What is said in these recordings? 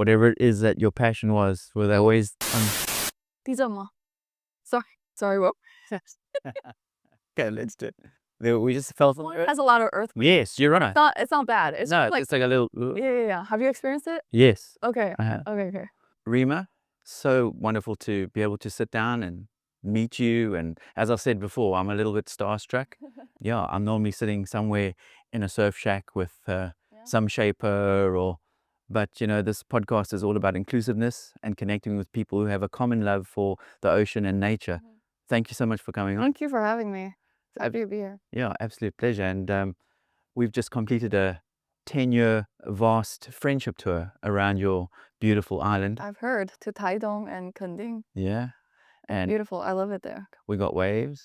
whatever it is that your passion was, were they always These are my... Sorry, what? Okay, let's do it. We just felt on the One earth. has a lot of earthquakes. Yes, you're right. It's not bad. It's No, like... it's like a little... Yeah. Have you experienced it? Yes. Okay. I have. Okay. Rima, so wonderful to be able to sit down and meet you. And as I said before, I'm a little bit starstruck. Yeah, I'm normally sitting somewhere in a surf shack with some shaper but you know, this podcast is all about inclusiveness and connecting with people who have a common love for the ocean and nature. Thank you so much for coming on. Thank you for having me. Happy to be here. Yeah, absolute pleasure. And we've just completed a 10-year vast friendship tour around your beautiful island. I've heard to Taiwan and Kending. Yeah. And beautiful. I love it there. we got waves.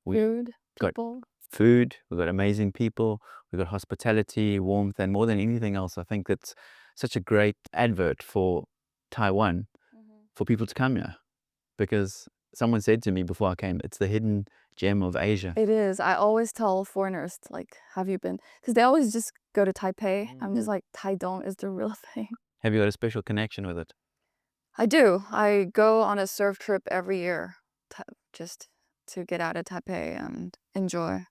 Food, got people. Food. We've got amazing people. We've got hospitality, warmth, and more than anything else, I think it's such a great advert for Taiwan for people to come here. Because someone said to me before I came, it's the hidden gem of Asia. It is. I always tell foreigners, like, have you been? Because they always just go to Taipei. I'm just like, Taiwan is the real thing. Have you got a special connection with it? I do. I go on a surf trip every year just to get out of Taipei and enjoy.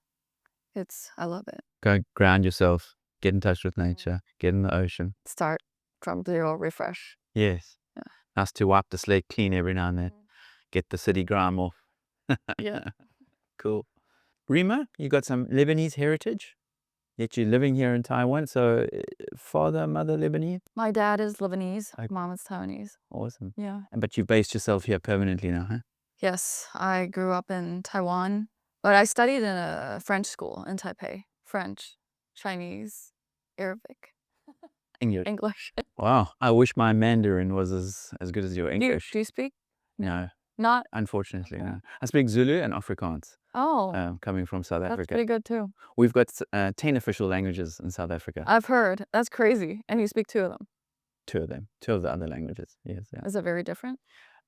I love it. Go ground yourself, get in touch with nature, get in the ocean. Start from zero, refresh. Yes. Yeah. Nice to wipe the slate clean every now and then. Get the city grime off. Yeah. Cool. Rima, you got some Lebanese heritage, yet you're living here in Taiwan. So father, mother Lebanese? My dad is Lebanese, mom is Taiwanese. Awesome. Yeah. But you've based yourself here permanently now, huh? Yes, I grew up in Taiwan, but I studied in a French school in Taipei. French, Chinese, Arabic. English. Wow. I wish my Mandarin was as good as your English. Do you speak? No. Not? Unfortunately, no. I speak Zulu and Afrikaans. Oh. Coming from South Africa. That's pretty good too. We've got 10 official languages in South Africa. I've heard. That's crazy. And you speak 2 of them? 2 of them. 2 of the other languages, yes. Yeah. Is it very different?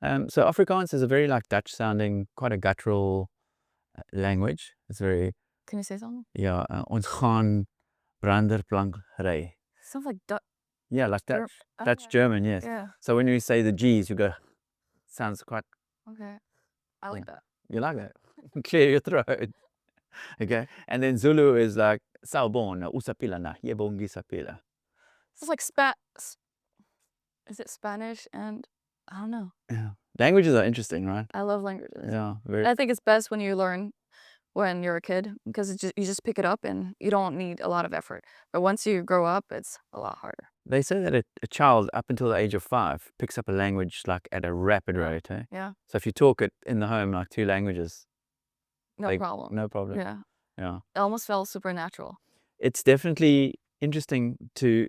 So Afrikaans is a very like Dutch sounding, quite a guttural language. It's very... Can you say something? Yeah, ons gaan branderplank ry. Sounds like Dutch. Yeah, like Dutch. Dutch German, yes. Yeah. So when you say the G's, you go, sounds quite... Okay. I like that. You like that? Clear your throat. Okay. And then Zulu is like, Sawubona, usapila na, yebongi sapila. It's like is it Spanish and... I don't know. Yeah. Languages are interesting, right? I love languages. Yeah. I think it's best when you learn when you're a kid because you just pick it up and you don't need a lot of effort. But once you grow up, it's a lot harder. They say that a child up until the age of 5 picks up a language like at a rapid rate. Eh? Yeah. So if you talk it in the home like 2 languages, no problem. No problem. Yeah. Yeah. It almost felt supernatural. It's definitely interesting to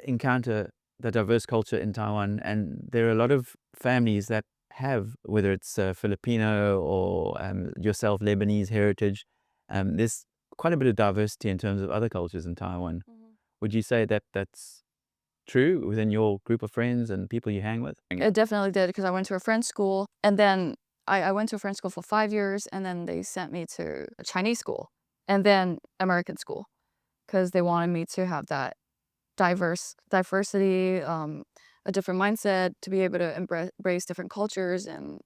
encounter the diverse culture in Taiwan, and there are a lot of families that have, whether it's Filipino or yourself, Lebanese heritage, there's quite a bit of diversity in terms of other cultures in Taiwan. Would you say that that's true within your group of friends and people you hang with? It definitely did because I went to a French school and then I went to a French school for 5 years and then they sent me to a Chinese school and then American school because they wanted me to have that diversity, a different mindset, to be able to embrace different cultures and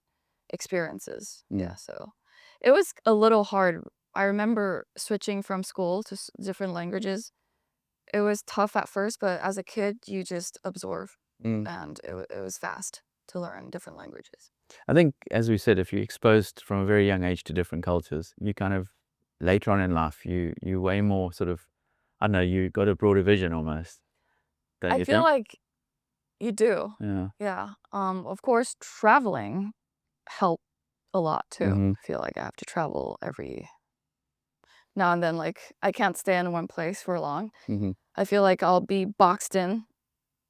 experiences. Yeah, so it was a little hard. I remember switching from school to different languages. It was tough at first, but as a kid, you just absorb, and it was fast to learn different languages. I think, as we said, if you're exposed from a very young age to different cultures, you kind of, later on in life, you way more sort of, I don't know, you got a broader vision almost. I feel like you do. Yeah. Yeah. Of course, traveling helped a lot too. I feel like I have to travel every now and then. Like I can't stay in one place for long. I feel like I'll be boxed in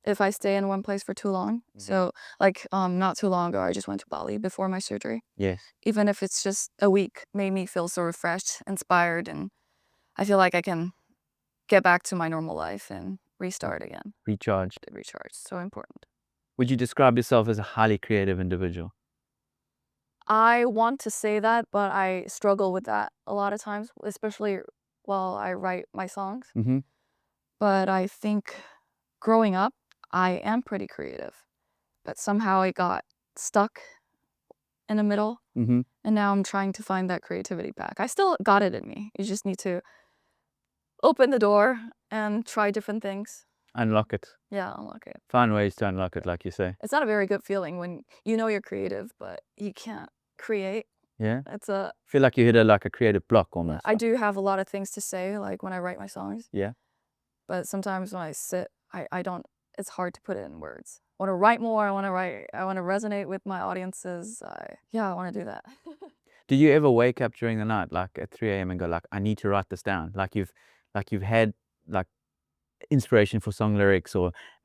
if I stay in one place for too long. So like not too long ago, I just went to Bali before my surgery. Yes. Even if it's just a week, made me feel so refreshed, inspired, and I feel like I can get back to my normal life and restart again. Recharge. So important. Would you describe yourself as a highly creative individual? I want to say that, but I struggle with that a lot of times, especially while I write my songs. But I think growing up, I am pretty creative, but somehow it got stuck in the middle. Mm-hmm. And now I'm trying to find that creativity back. I still got it in me. You just need to open the door and try different things. Unlock it. Yeah, unlock it. Find ways to unlock it, like you say. It's not a very good feeling when you know you're creative, but you can't create. Yeah. It's a I feel like you hit a creative block almost. I do have a lot of things to say, like when I write my songs. Yeah. But sometimes when I sit, I don't. It's hard to put it in words. I want to write more. I want to resonate with my audiences. I want to do that. Do you ever wake up during the night, like at 3 a.m. and go like, I need to write this down? Like you've had like inspiration for song lyrics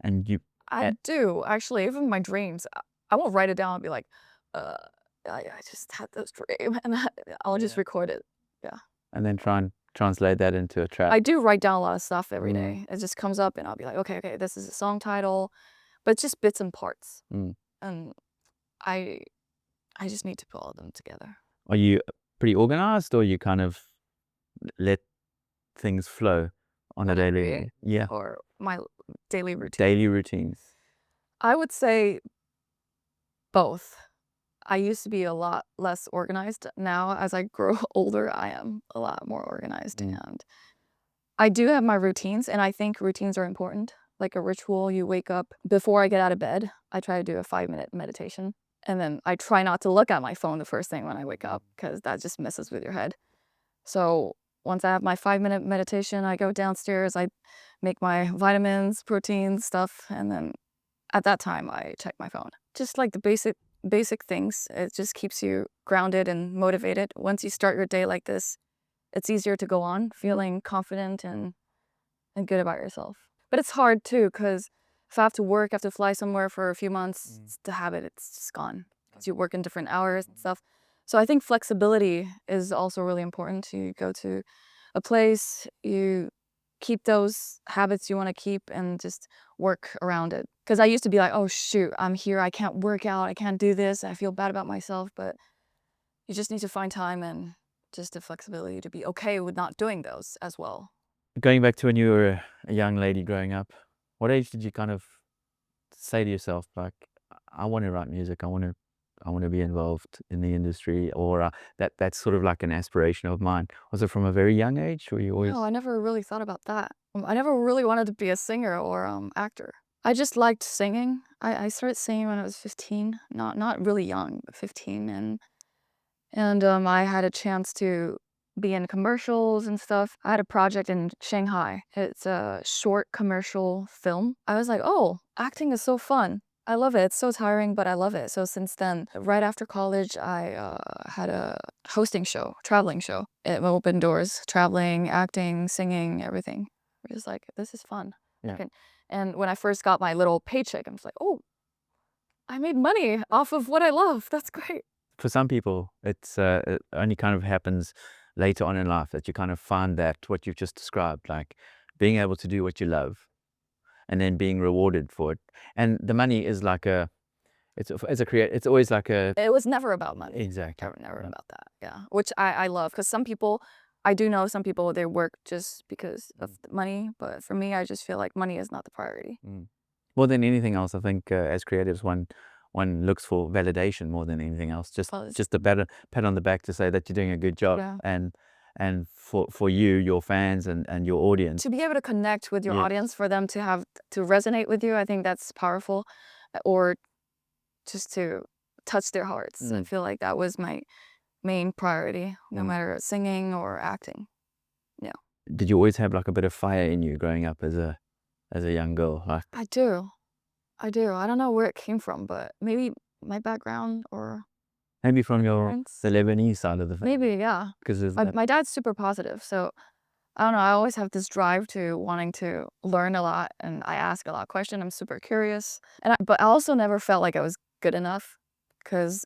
and you. I do actually. Even my dreams, I won't write it down and be like, I just had this dream, and I'll just record it. Yeah. And then try and translate that into a track. I do write down a lot of stuff every day. It just comes up, and I'll be like, okay, this is a song title, but just bits and parts, and I just need to put all of them together. Are you pretty organized, or you kind of let things flow on a daily? Yeah. Or my daily routine. Daily routines. I would say both. I used to be a lot less organized. Now, as I grow older, I am a lot more organized. And I do have my routines, and I think routines are important. Like a ritual, you wake up. Before I get out of bed, I try to do a 5-minute meditation. And then I try not to look at my phone the first thing when I wake up, because that just messes with your head. So once I have my 5-minute meditation, I go downstairs, I make my vitamins, proteins, stuff, and then at that time I check my phone. Just like the basic things. It just keeps you grounded and motivated. Once you start your day like this, it's easier to go on feeling confident and good about yourself. But it's hard too, because if I have to work, I have to fly somewhere for a few months, it's the habit, it's just gone. Because you work in different hours and stuff. So I think flexibility is also really important. You go to a place, you keep those habits you want to keep and just work around it. Because I used to be like, oh shoot, I'm here, I can't work out, I can't do this, I feel bad about myself. But you just need to find time and just the flexibility to be okay with not doing those as well. Going back to when you were a young lady growing up, what age did you kind of say to yourself, like, I want to write music, I want to be involved in the industry, or that's sort of like an aspiration of mine? Was it from a very young age, or you always? No, I never really thought about that. I never really wanted to be a singer or actor. I just liked singing. I started singing when I was 15, not really young, but 15, and I had a chance to be in commercials and stuff. I had a project in Shanghai. It's a short commercial film. I was like, oh, acting is so fun. I love it. It's so tiring, but I love it. So since then, right after college, I had a hosting show, traveling show. It opened doors, traveling, acting, singing, everything. It was like, this is fun. Yeah. And when I first got my little paycheck, I was like, oh, I made money off of what I love. That's great. For some people, it only kind of happens later on in life that you kind of find that what you've just described, like being able to do what you love and then being rewarded for it. And the money is like it's always like a. It was never about money. Exactly. Never about that. Yeah. Which I love, because some people, I do know some people, they work just because of the money. But for me, I just feel like money is not the priority. More than anything else, I think as creatives, one looks for validation more than anything else. Just a better pat on the back to say that you're doing a good job. Yeah. And for you, your fans and your audience. To be able to connect with your audience, for them to resonate with you, I think that's powerful. Or just to touch their hearts. I feel like that was my main priority, no matter singing or acting. Yeah. Did you always have like a bit of fire in you growing up as a young girl? Like, I do. I don't know where it came from, but maybe my background, or maybe from the parents. Lebanese side of the family. Maybe, yeah. Because my dad's super positive, so I don't know. I always have this drive to wanting to learn a lot, and I ask a lot of questions. I'm super curious, but I also never felt like I was good enough, because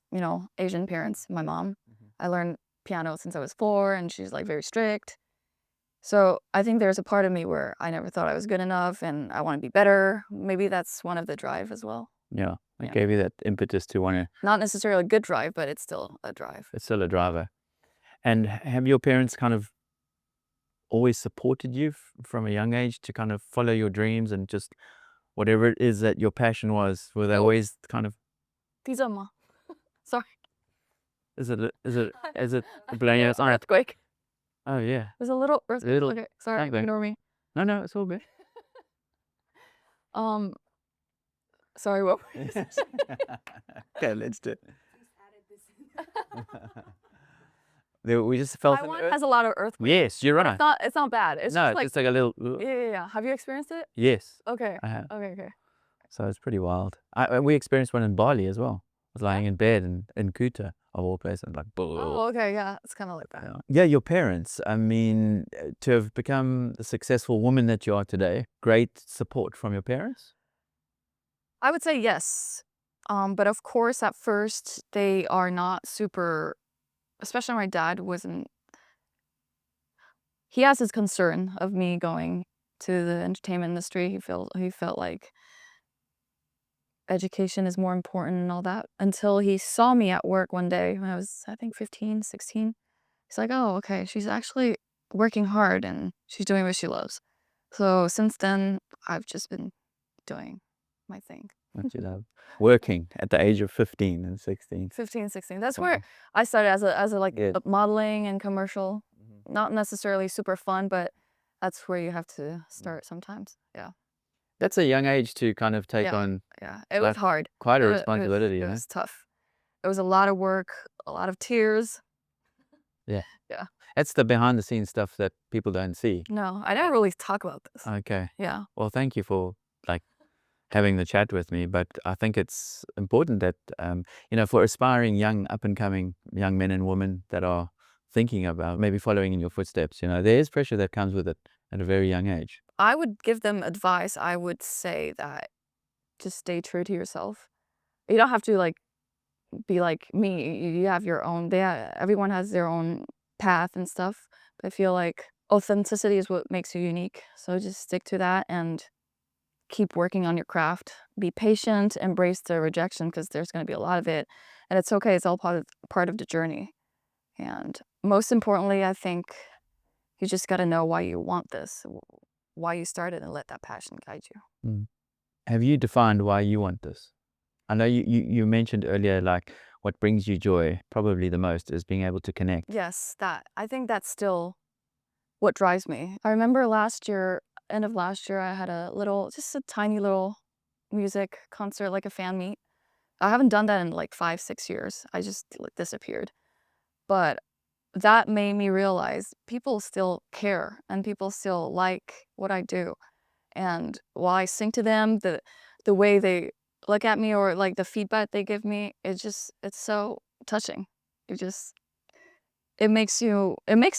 Asian parents. My mom, I learned piano since I was 4, and she's like very strict. So I think there's a part of me where I never thought I was good enough, and I want to be better. Maybe that's one of the drive as well. Yeah, it gave you that impetus to want to. Not necessarily a good drive, but it's still a drive. It's still a driver. And have your parents kind of always supported you from a young age to kind of follow your dreams and just whatever it is that your passion was, were they Oh. always kind of, These are my. Sorry. is it blowing us on? Earthquake. Oh yeah. There's a little earthquake. Little Okay, sorry, thing. ignore me. No, it's all good. Sorry, what were you saying? Okay, let's do it. We just felt an Taiwan has a lot of earthquakes. Yes, you're But right. it's not bad. It's No, just it's like, just like a little. yeah. Have you experienced it? Yes, Okay. I have. Okay. So it's pretty wild. We experienced one in Bali as well. I was lying in bed in Kuta, of all places, like. Oh, okay, yeah. It's kind of like that. Yeah, your parents. I mean, to have become the successful woman that you are today, great support from your parents. I would say yes. But of course, at first, they are not super, especially my dad wasn't, he has his concern of me going to the entertainment industry. He felt like education is more important and all that, until he saw me at work one day when I was, I think, 15, 16. He's like, oh, okay, she's actually working hard and she's doing what she loves. So since then, I've just been doing my thing. What you love. Working at the age of 15 and 16. 15, 16. That's Wow. where I started as a like Yes. modeling and commercial. Mhm. Not necessarily super fun, but that's where you have to start sometimes. Yeah. That's a young age to kind of take Yeah. on Yeah. It was like hard. quite a It wa- responsibility, It you know? was tough. It was a lot of work, a lot of tears. Yeah. Yeah. That's the behind the scenes stuff that people don't see. No, I never really talk about this. Okay. Yeah. Well, thank you for like having the chat with me, but I think it's important that for aspiring young up and coming young men and women that are thinking about maybe following in your footsteps, there is pressure that comes with it at a very young age. I would give them advice. I would say that just stay true to yourself. You don't have to like be like me. You have your own. Everyone has their own path and stuff. But I feel like authenticity is what makes you unique. So just stick to that and keep working on your craft. Be patient. Embrace the rejection because there's going to be a lot of it, and it's okay. It's all part of the journey. And most importantly, I think you just got to know why you want this, why you started, and let that passion guide you. Mm. Have you defined why you want this? I know you mentioned earlier, like what brings you joy probably the most is being able to connect. Yes, I think that's still what drives me. I remember end of last year, I had just a tiny little music concert, like a fan meet. I haven't done that in like 5, 6 years. I just like disappeared. But that made me realize people still care and people still like what I do. And while I sing to them, the way they look at me or like the feedback they give me, it's so touching. It makes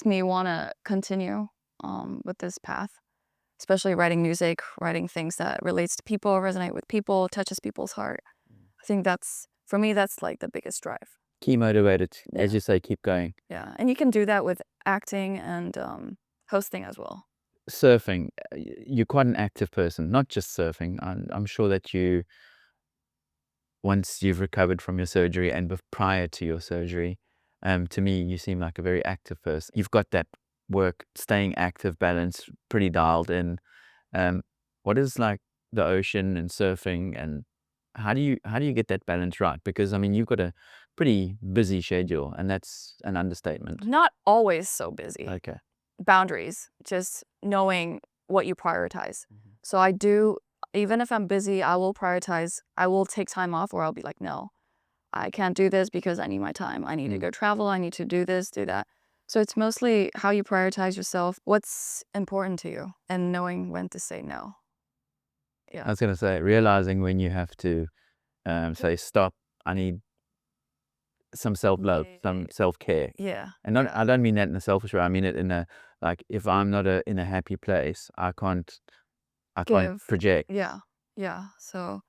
me want to continue with this path, especially writing music, writing things that relates to people, resonate with people, touches people's heart. I think for me, that's like the biggest drive. Key motivated, Yeah. as you say, keep going. Yeah, and you can do that with acting and hosting as well. Surfing, you're quite an active person, not just surfing. I'm sure that once you've recovered from your surgery and prior to your surgery, to me, you seem like a very active person. You've got that work, staying active balance pretty dialed in. What is like the ocean and surfing, and how do you get that balance right? Because I mean, you've got a pretty busy schedule, and that's an understatement. Not always so busy. Okay. Boundaries, just knowing what you prioritize. Mhm. So I do, even if I'm busy, I will prioritize. I will take time off, or I'll be like, no, I can't do this because I need my time. I need to go travel. I need to do this, do that. So it's mostly how you prioritize yourself, what's important to you, and knowing when to say no. I Yeah. was going to say, realizing when you have to say, stop, I need some self-love, some self-care. Yeah. And I don't mean that in a selfish way. I mean it in a, like, if I'm not in a happy place, I can't Give. project. Yeah. Yeah. So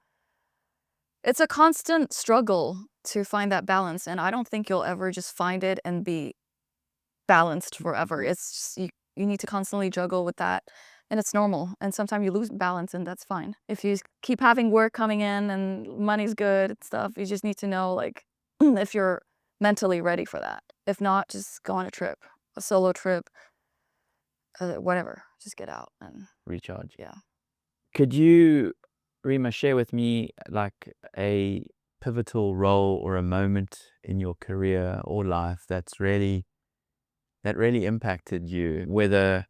it's a constant struggle to find that balance. And I don't think you'll ever just find it and be balanced forever. It's just, you need to constantly juggle with that. And it's normal. And sometimes you lose balance, and that's fine. If you keep having work coming in and money's good and stuff, you just need to know, like, if you're mentally ready for that. If not, just go on a trip, a solo trip, whatever. Just get out and Recharge. yeah. Could you Rima, share with me like a pivotal role or a moment in your career or life that really impacted you, whether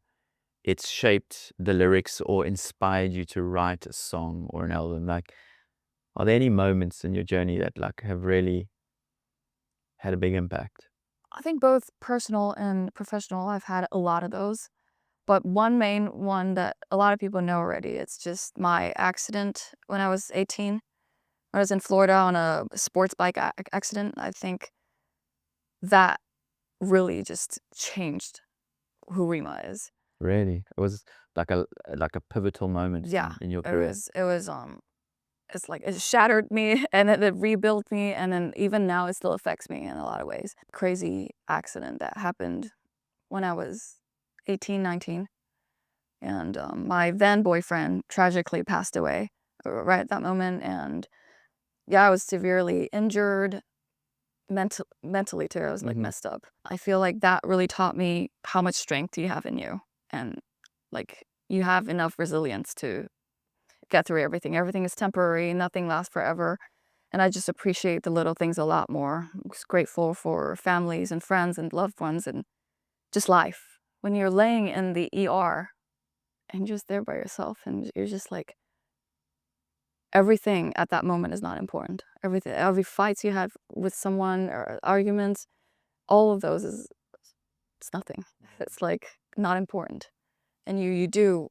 it's shaped the lyrics or inspired you to write a song or an album. Like, are there any moments in your journey that like have really had a big impact? I think both personal and professional, I've had a lot of those. But one main one that a lot of people know already, it's just my accident when I was 18. I was in Florida on a sports bike accident. I think that really just changed who Rima is. Really, it was like a pivotal moment Yeah, in your it career. was it was it's like it shattered me and then it rebuilt me, and then even now it still affects me in a lot of ways. Crazy accident that happened when I was 18, 19. And my then boyfriend tragically passed away right at that moment. And yeah, I was severely injured mentally too. I was like Hmm. messed up. I feel like that really taught me how much strength you have in you, and like you have enough resilience to get through everything. Everything is temporary, nothing lasts forever. And I just appreciate the little things a lot more. I'm just grateful for families and friends and loved ones and just life. When you're laying in the ER and just there by yourself and you're just like, everything at that moment is not important. Everything, every fights you had with someone or arguments, all of those is it's nothing. It's like not important. And you do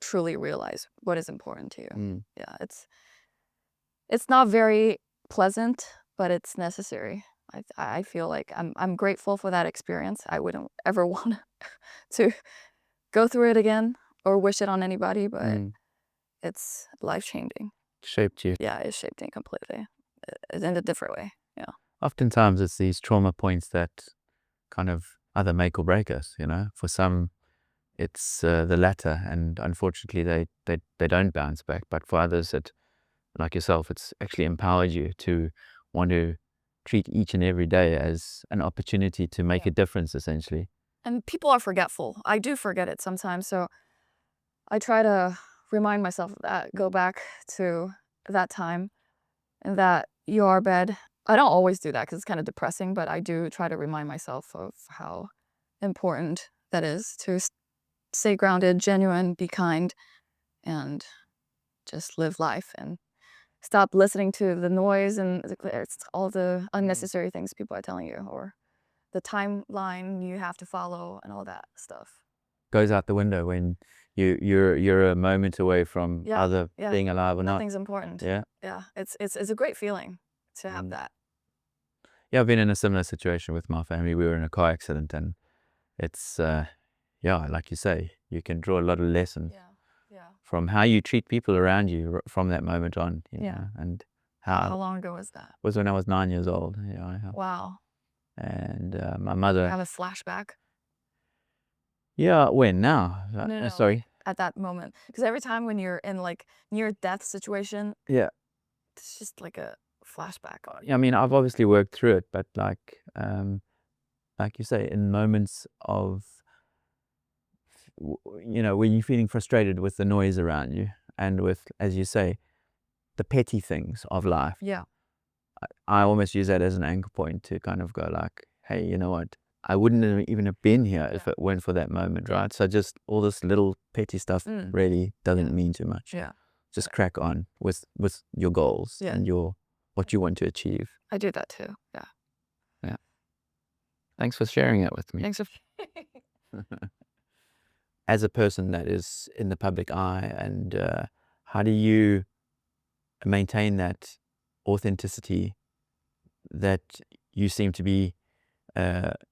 truly realize what is important to you. Mm. Yeah, it's not very pleasant, but it's necessary. I feel like I'm grateful for that experience. I wouldn't ever want to go through it again or wish it on anybody, but Mm. it's life changing. Shaped you. Yeah, it shaped me completely in a different way. Yeah. Oftentimes, it's these trauma points that kind of either make or break us. For some, it's the latter, and unfortunately, they don't bounce back. But for others, like yourself, it's actually empowered you to want to treat each and every day as an opportunity to make Yeah. a difference, essentially. And people are forgetful. I do forget it sometimes, so I try to remind myself of that, go back to that time and that you are bad. I don't always do that because it's kind of depressing, but I do try to remind myself of how important that is to stay grounded, genuine, be kind, and just live life and stop listening to the noise and it's all the Mm. unnecessary things people are telling you or the timeline you have to follow and all that stuff. Goes out the window when you're a moment away from Yeah, either yeah. being alive or not. Nothing's important. Yeah. Yeah, it's a great feeling to have Mm. that. Yeah, I've been in a similar situation with my family. We were in a car accident, and it's yeah, like you say, you can draw a lot of lesson Yeah, yeah, from how you treat people around you from that moment on, yeah. and How how long ago was that? was when I was 9 years old. Wow. And my You mother, have a flashback? yeah, when now? No, no, like Sorry. at that moment. Because every time when you're in like near death situation, Yeah, it's just like a flashback. I mean, I've obviously worked through it, but like you say, in moments of, when you're feeling frustrated with the noise around you and with, as you say, the petty things of life, Yeah, I almost use that as an anchor point to kind of go like, hey, you know what? I wouldn't even have been here if yeah, it weren't for that moment, yeah. right? So just all this little petty stuff Mm, really doesn't yeah, mean too much. yeah, Just crack on with your goals yeah. and your what you want to achieve. I do that too. Yeah. Yeah. Thanks for sharing it with me. Thanks for As a person that is in the public eye, and how do you maintain that authenticity that you seem to be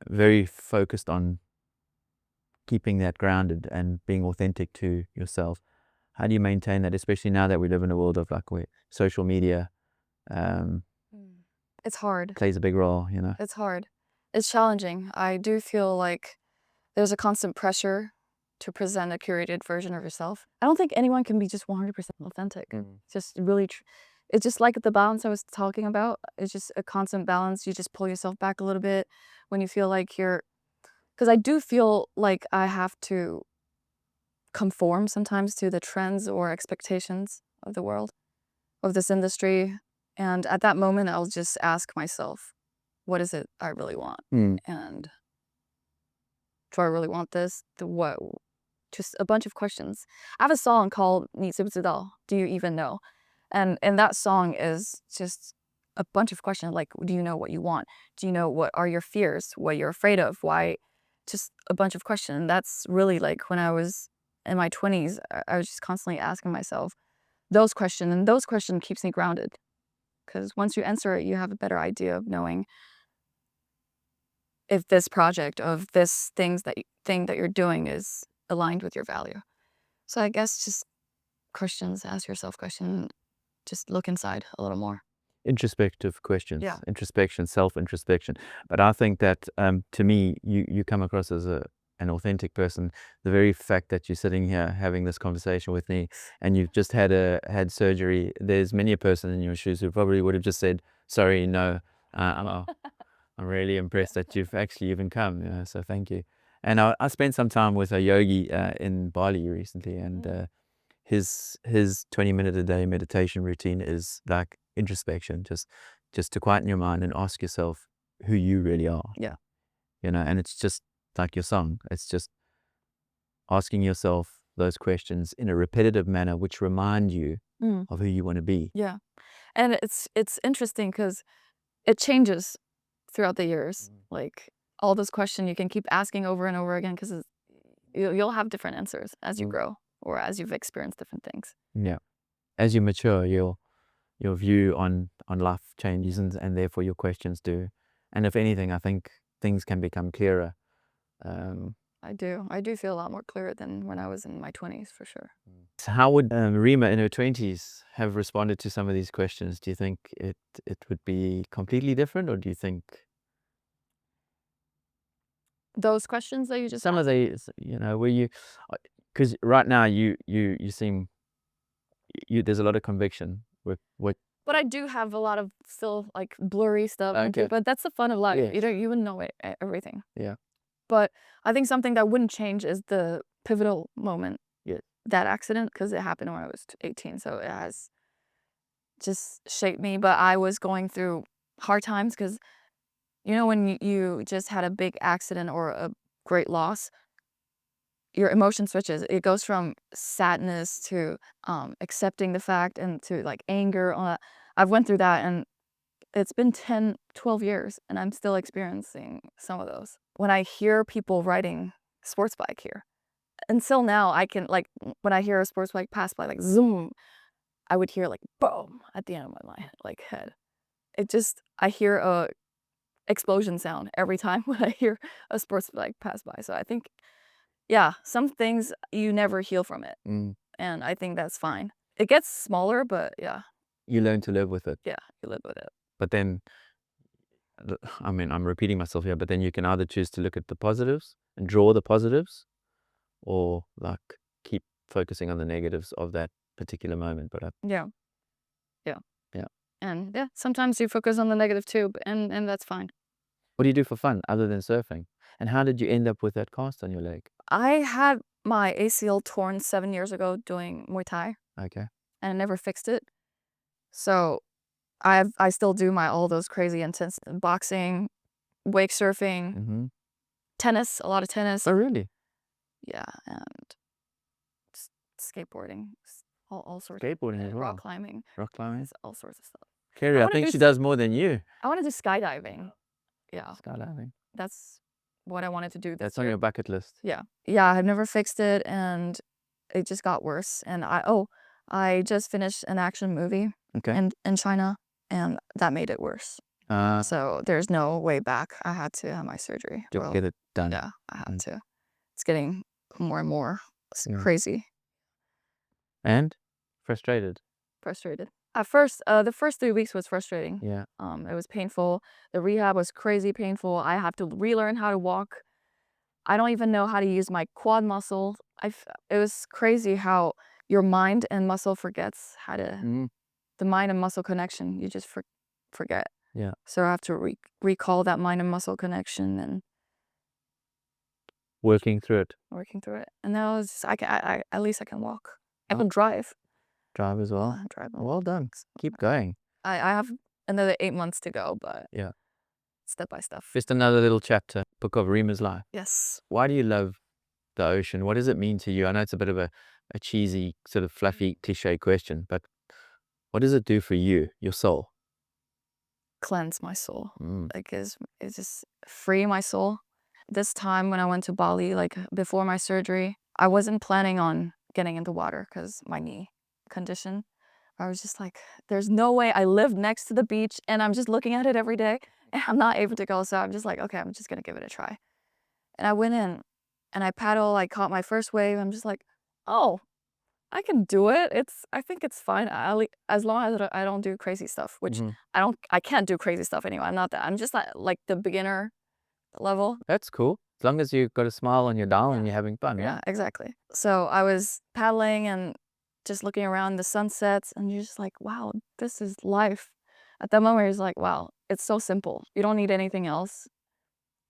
very focused on keeping that grounded and being authentic to yourself? How do you maintain that, especially now that we live in a world of like where social media um, Mm. It's hard. plays a big role, It's hard. It's challenging. I do feel like there's a constant pressure to present a curated version of yourself. I don't think anyone can be just 100% authentic. Mm. Just really, it's just like the balance I was talking about. It's just a constant balance. You just pull yourself back a little bit when you feel like because I do feel like I have to conform sometimes to the trends or expectations of the world. of this industry. And at that moment, I'll just ask myself, what is it I really want? And do I really want this? What? Just a bunch of questions. I have a song called 你知不知道? Do you even know? And that song is just a bunch of questions like, do you know what you want? Do you know what are your fears? What you're afraid of? Why? Just a bunch of questions. And that's really like when I was in my 20s, I was just constantly asking myself those questions. And those questions keeps me grounded. Because once you answer it, you have a better idea of knowing if this project, of this thing that you're doing is aligned with your value. So I guess just questions, ask yourself questions, just look inside a little more. Introspective questions. Yeah. Introspection, self-introspection. But I think that to me, you come across as an authentic person. The very fact that you're sitting here having this conversation with me and you've just had surgery, there's many a person in your shoes who probably would have just said, sorry, no. I'm really impressed that you've actually even come, so thank you. And I spent some time with a yogi in Bali recently, and his 20-minute a day meditation routine is like introspection, just to quieten your mind and ask yourself who you really are. Yeah. And it's just like your song. It's just asking yourself those questions in a repetitive manner, which remind you of who you want to be. Yeah. And it's interesting because it changes throughout the years. Like all those questions you can keep asking over and over again because you'll have different answers as you grow or as you've experienced different things. Yeah. As you mature, your view on life changes, and therefore your questions do. And if anything, I think things can become clearer. I do feel a lot more clearer than when I was in my 20s, for sure. So how would Rima in her 20s have responded to some of these questions? Do you think it would be completely different, or do you think Those questions that you just some of asked? these, where you, because right now you seem, there's a lot of conviction with what. But I do have a lot of still like blurry stuff. Okay. But that's the fun of life. Yeah. You wouldn't know everything. Yeah. But I think something that wouldn't change is the pivotal moment. Yeah. That accident, because it happened when I was 18. So it has just shaped me. But I was going through hard times because, when you just had a big accident or a great loss, your emotion switches. It goes from sadness to accepting the fact and to like anger. I've went through that, and it's been 10, 12 years, and I'm still experiencing some of those. When I hear people riding sports bike here, until now, I can, like, when I hear a sports bike pass by, like, zoom, I would hear, like, boom, at the end of my, like, head. I hear a explosion sound every time when I hear a sports bike pass by. So I think, yeah, some things you never heal from it. And I think that's fine. It gets smaller, but yeah. You learn to live with it. Yeah, you live with it. But then, I mean, I'm repeating myself here, but then you can either choose to look at the positives and draw the positives, or like keep focusing on the negatives of that particular moment. But yeah. And yeah, sometimes you focus on the negative too, and that's fine. What do you do for fun other than surfing? And how did you end up with that cast on your leg? I had my ACL torn 7 years ago doing Muay Thai. Okay. And I never fixed it. So I still do all those crazy intense boxing, wake surfing, tennis, a lot of tennis. Oh, really? Yeah, and skateboarding, all sorts. Skateboarding of as well. Rock climbing. Rock climbing. All sorts of stuff. Carrie, I think she does more than you. I want to do skydiving. Yeah. Skydiving. That's what I wanted to do this That's year. on your bucket list. Yeah. Yeah, I've never fixed it, and it just got worse. And I just finished an action movie in China, and that made it worse. So there's no way back. I had to have my surgery. To get it done. Yeah, I had to. It's getting more and more crazy. And frustrated. At first, the first 3 weeks was frustrating. Yeah. It was painful. The rehab was crazy painful. I have to relearn how to walk. I don't even know how to use my quad muscle. It was crazy how your mind and muscle forgets how to, the mind and muscle connection, you just forget. Yeah. So I have to recall that mind and muscle connection and working through it. And now at least I can walk. I can drive. drive as well. Drive. Well done. Keep going. I have another 8 months to go, but Yeah. step by step. Just another little chapter, book of Rima's life. Yes. Why do you love the ocean? What does it mean to you? I know it's a bit of a cheesy, sort of fluffy, cliche question, but what does it do for you, your soul? Cleanse my soul. Mm. Like it's just free my soul. This time when I went to Bali, like before my surgery, I wasn't planning on getting into water because my knee condition. I was just like, there's no way. I live next to the beach and I'm just looking at it every day and I'm not able to go. So I'm just like, okay, I'm just gonna give it a try. And I went in and I I caught my first wave. I'm just like, oh, I can do it. I think it's fine. As long as I don't do crazy stuff, which Hmm. I can't do crazy stuff anyway. I'm not that. I'm just like the beginner level. That's cool. As long as you've got a smile on your dial and Yeah. you're having fun, Yeah, right? exactly. So I was paddling and just looking around the sunsets, and you're just like, wow, this is life. At that moment, it's like, wow, it's so simple. You don't need anything else.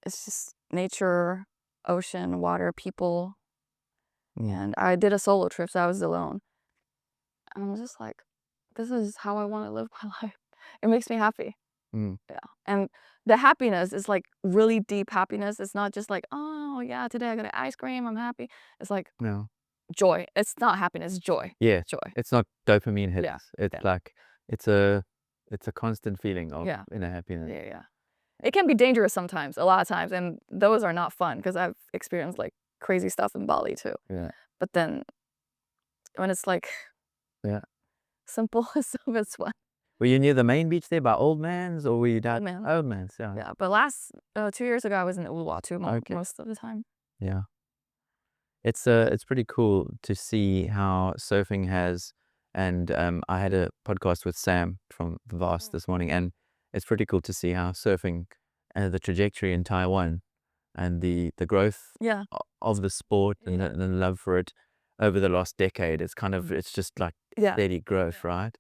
It's just nature, ocean, water, people. Mm. And I did a solo trip, so I was alone. And I'm just like, this is how I want to live my life. It makes me happy. Mm. Yeah. And the happiness is like really deep happiness. It's not just like, oh, yeah, today I got an ice cream. I'm happy. It's like No. joy. It's not happiness, it's joy. Yeah. Joy. It's not dopamine hits. Yeah. It's Yeah. like it's a constant feeling of Yeah. inner happiness. Yeah. Yeah. It can be dangerous sometimes, a lot of times. And those are not fun because I've experienced like crazy stuff in Bali too. Yeah. But then when it's like Yeah. simple, it's fun. Were you near the main beach there by Old Man's, or were you Oh down man. Old Man's? Yeah. Yeah. But last 2 years ago, I was in Uluwatu Okay. most of the time. Yeah. It's pretty cool to see how surfing has, and I had a podcast with Sam from Vast this morning, and it's pretty cool to see how surfing, the trajectory in Taiwan, and the growth Yeah. of the sport and Yeah. the love for it over the last decade. It's kind of it's just like Yeah. steady growth, right?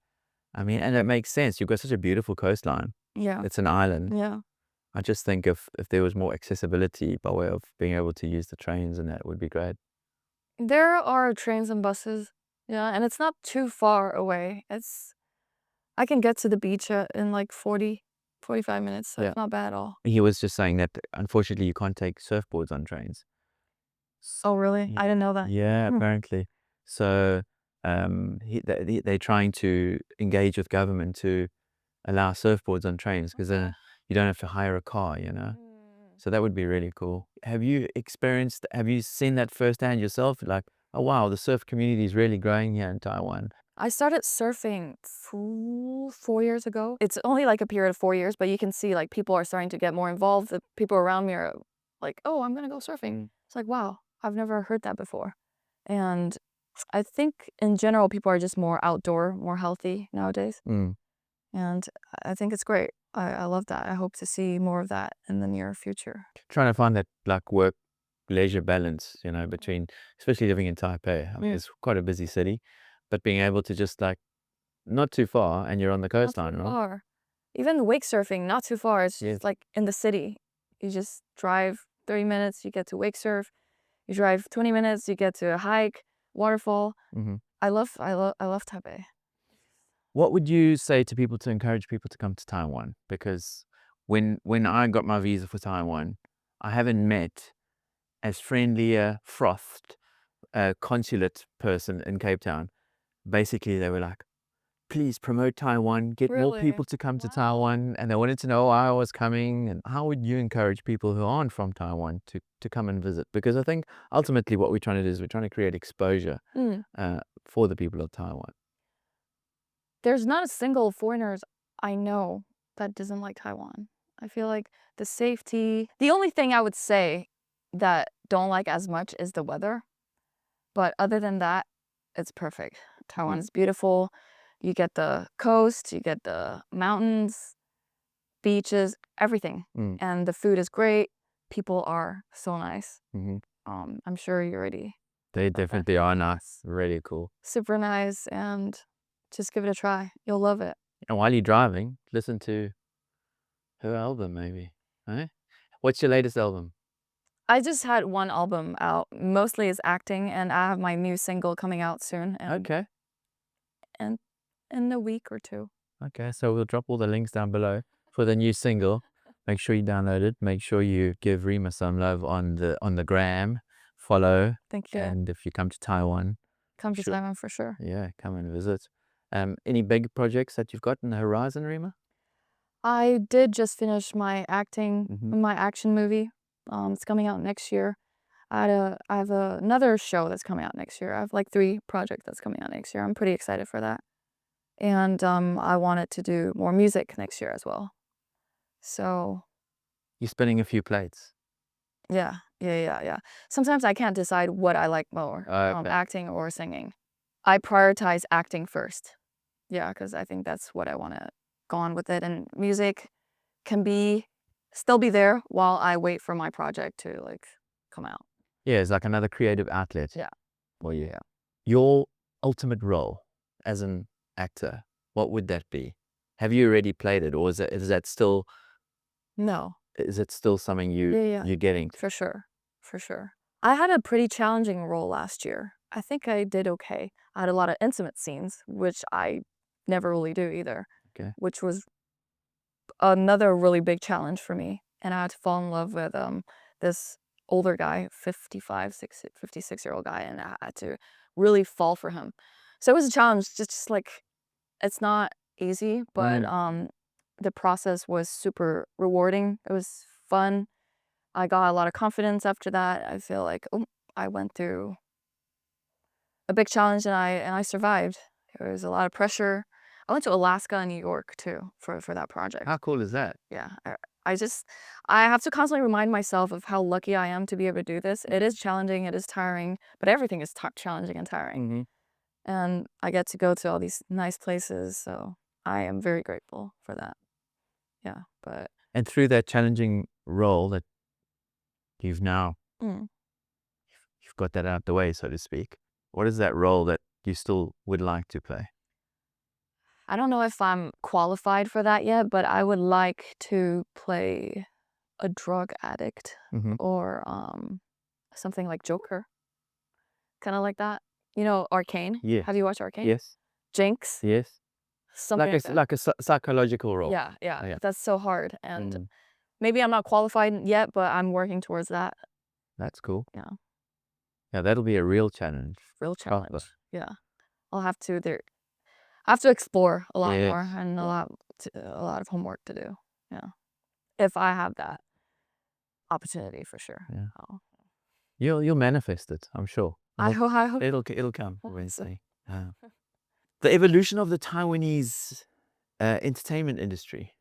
I mean, and it makes sense. You've got such a beautiful coastline. Yeah. It's an island. Yeah. I just think if there was more accessibility by way of being able to use the trains, and that would be great. There are trains and buses. Yeah. And it's not too far away. I can get to the beach in like 45 minutes. So Yeah. it's not bad at all. He was just saying that unfortunately you can't take surfboards on trains. Oh, really? I didn't know that. Yeah, apparently. So they're trying to engage with government to allow surfboards on trains because then you don't have to hire a car, you know. So that would be really cool. Have you seen that firsthand yourself? Like, oh wow, the surf community is really growing here in Taiwan. I started surfing 4 years ago. It's only like a period of 4 years, but you can see like people are starting to get more involved. The people around me are like, oh, I'm gonna go surfing. It's like, wow, I've never heard that before. And I think in general, people are just more outdoor, more healthy nowadays. Mm. And I think it's great. I love that. I hope to see more of that in the near future. Trying to find that like work leisure balance, you know, between, especially living in Taipei. I mean, Yeah. it's quite a busy city, but being able to just like not too far and you're on the Not too coastline, right? far. Even wake surfing, not too far. It's Yeah. just like in the city. You just drive 30 minutes, you get to wake surf. You drive 20 minutes, you get to a hike, waterfall. Hmm. I love Taipei. What would you say to people to encourage people to come to Taiwan? Because when I got my visa for Taiwan, I haven't met as friendly a frothed consulate person in Cape Town. Basically, they were like, please promote Taiwan, get more Really? people to come to Wow. Taiwan. And they wanted to know why I was coming. And how would you encourage people who aren't from Taiwan to come and visit? Because I think ultimately what we're trying to do is we're trying to create exposure Mm. for the people of Taiwan. There's not a single foreigners I know that doesn't like Taiwan. I feel like the safety. The only thing I would say that don't like as much is the weather. But other than that, it's perfect. Taiwan is beautiful. You get the coast, you get the mountains, beaches, everything. Mm. And the food is great. People are so nice. Hmm. I'm sure you already They felt that. definitely are nice, really cool. Super nice, and just give it a try. You'll love it. And while you're driving, listen to her album, maybe. Eh? What's your latest album? I just had one album out. Mostly is acting, and I have my new single coming out soon. And Okay. in a week or two. Okay, so we'll drop all the links down below for the new single. Make sure you download it. Make sure you give Rima some love on the gram. Follow. Thank you. And if you come to Taiwan, Come to sure. Taiwan for sure. Yeah, come and visit. Any big projects that you've got in the horizon, Rima? I did just finish my acting, Mhm. my action movie. It's coming out next year. I have another show that's coming out next year. I have like 3 projects that's coming out next year. I'm pretty excited for that. And I wanted to do more music next year as well. So You're spinning a few plates. yeah. Sometimes I can't decide what I like more, Okay. acting or singing. I prioritize acting first. Yeah, because I think that's what I want to go on with it. And music can still be there while I wait for my project to like come out. Yeah, it's like another creative outlet. Yeah. Well, yeah. Your ultimate role as an actor, what would that be? Have you already played it, or is that still No. is it still something you're getting? For sure. For sure. I had a pretty challenging role last year. I think I did okay. I had a lot of intimate scenes, which I never really do either. Okay. Which was another really big challenge for me. And I had to fall in love with this older guy, 56-year-old guy, and I had to really fall for him. So it was a challenge, just like it's not easy, but the process was super rewarding. It was fun. I got a lot of confidence after that. I feel like I went through a big challenge and I survived. There was a lot of pressure. I went to Alaska and New York too for that project. How cool is that? Yeah, I have to constantly remind myself of how lucky I am to be able to do this. It is challenging, it is tiring, but everything is challenging and tiring. And I get to go to all these nice places, so I am very grateful for that. Yeah, but And through that challenging role that you've now you've got that out the way, so to speak. What is that role that you still would like to play? I don't know if I'm qualified for that yet, but I would like to play a drug addict or something like Joker. Kind of like that. You know, Arcane? Yeah. Have you watched Arcane? Yes. Jinx? Yes. Something like that. Like a psychological role. Yeah. Yeah. That's so hard. And maybe I'm not qualified yet, but I'm working towards that. That's cool. Yeah. Yeah, that'll be a real challenge. Real challenge. Proper. Yeah. I have to explore a lot more and a lot of homework to do. Yeah. If I have that opportunity for sure. Yeah. Oh. You'll manifest it, I'm sure. I hope It'll come eventually. The evolution of the Taiwanese entertainment industry.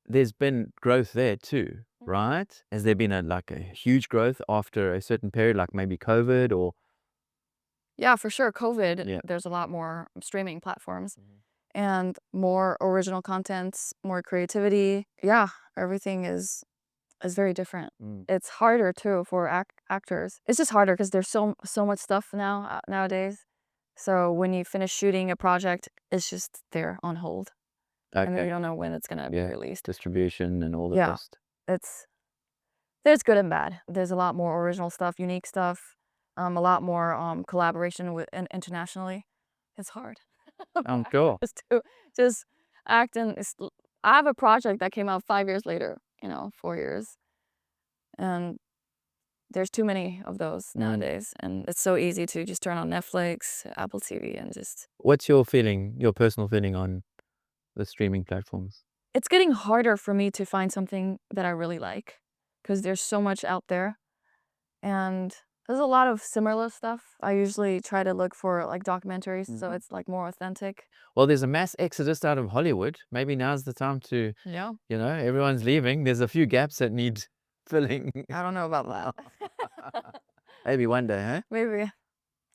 There's been growth there too, right? Has there been a huge growth after a certain period, like maybe COVID or? Yeah, for sure. COVID, there's a lot more streaming platforms and more original contents, more creativity. Yeah, everything is very different. It's harder too for actors. It's just harder because there's so much stuff nowadays. So when you finish shooting a project, it's just there on hold. And you don't know when it's gonna be released. Distribution and all the rest. There's good and bad. There's a lot more original stuff, unique stuff, a lot more collaboration with internationally. It's hard. I'm sure. Just act and I have a project that came out 5 years later, 4 years. And there's too many of those nowadays. And it's so easy to just turn on Netflix, Apple TV, and just... What's your personal feeling on the streaming platforms? It's getting harder for me to find something that I really like because there's so much out there. And there's a lot of similar stuff. I usually try to look for like documentaries, so it's like more authentic. Well, there's a mass exodus out of Hollywood. Maybe now's the time to, everyone's leaving. There's a few gaps that need filling. I don't know about that. Maybe one day, huh? Maybe.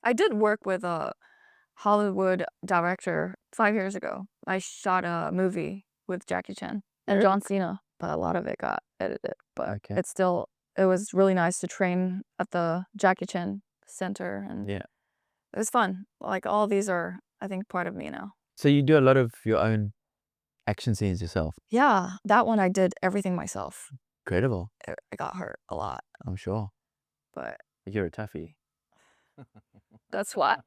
I did work with a Hollywood director 5 years ago. I shot a movie with Jackie Chan and John Cena, but a lot of it got edited. But it was really nice to train at the Jackie Chan Center, and it was fun. Like all these are, I think, part of me now. So you do a lot of your own action scenes yourself? Yeah, that one I did everything myself. Incredible. I got hurt a lot. I'm sure. But you're a toughie. That's why.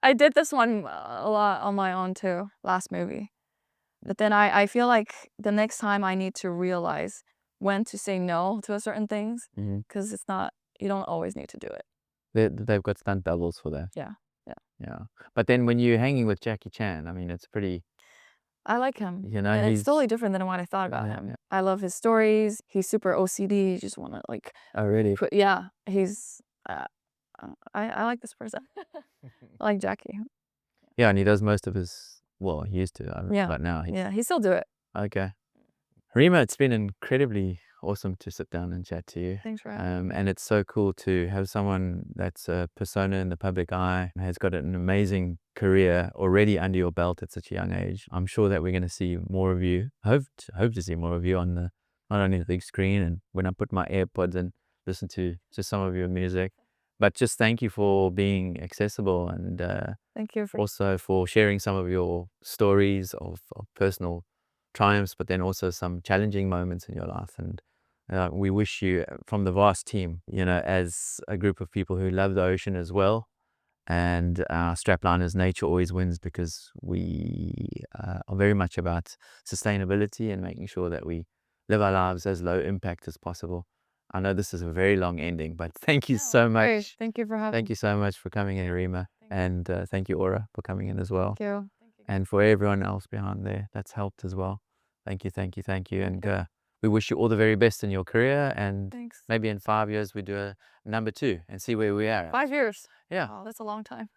I did this one a lot on my own too, last movie. But then I feel like the next time I need to realize when to say no to certain things, Mhm. because it's not, you don't always need to do it. They've got stunt doubles for that. Yeah, yeah. Yeah. But then when you're hanging with Jackie Chan, I mean, it's pretty, I like him. you know, It's totally he's, different than what I thought about yeah, him. yeah. I love his stories. He's super OCD. You just want to like Oh, really? put, yeah, he's, uh, I like this person. I like Jackie. Yeah, and he does most of his, well, he used to, Yeah, but now he's, yeah, he still do it. okay. Rima, it's been incredibly awesome to sit down and chat to you. Thanks for having me. And it's so cool to have someone that's a persona in the public eye and has got an amazing career already under your belt at such a young age. I'm sure that we're going to see more of you. Hope to see more of you on the, not only the big screen and when I put my AirPods and listen to some of your music. But just thank you for being accessible and Thank you for, also for sharing some of your stories of personal triumphs, but then also some challenging moments in your life. And we wish you, from the vast team, you know, as a group of people who love the ocean as well. And our strapline is nature always wins, because we are very much about sustainability and making sure that we live our lives as low impact as possible. I know this is a very long ending, but thank you no, so great. much. Thank you for having Thank me. you so much for coming in, Rima. Thank you. And thank you, Aura, for coming in as well. Thank you. Thank you. And for everyone else behind there that's helped as well. Thank you, thank you, thank you. And we wish you all the very best in your career. And Thanks. maybe in 5 years we do a number 2 and see where we are. 5 years. Yeah. Oh, that's a long time.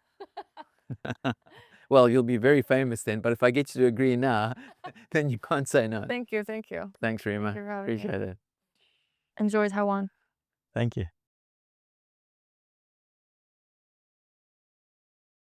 Well, you'll be very famous then. But if I get you to agree now, then you can't say no. Thank you. Thank you. Thanks, Rima. Thank you for having me. Appreciate it. Enjoy Taiwan. Thank you.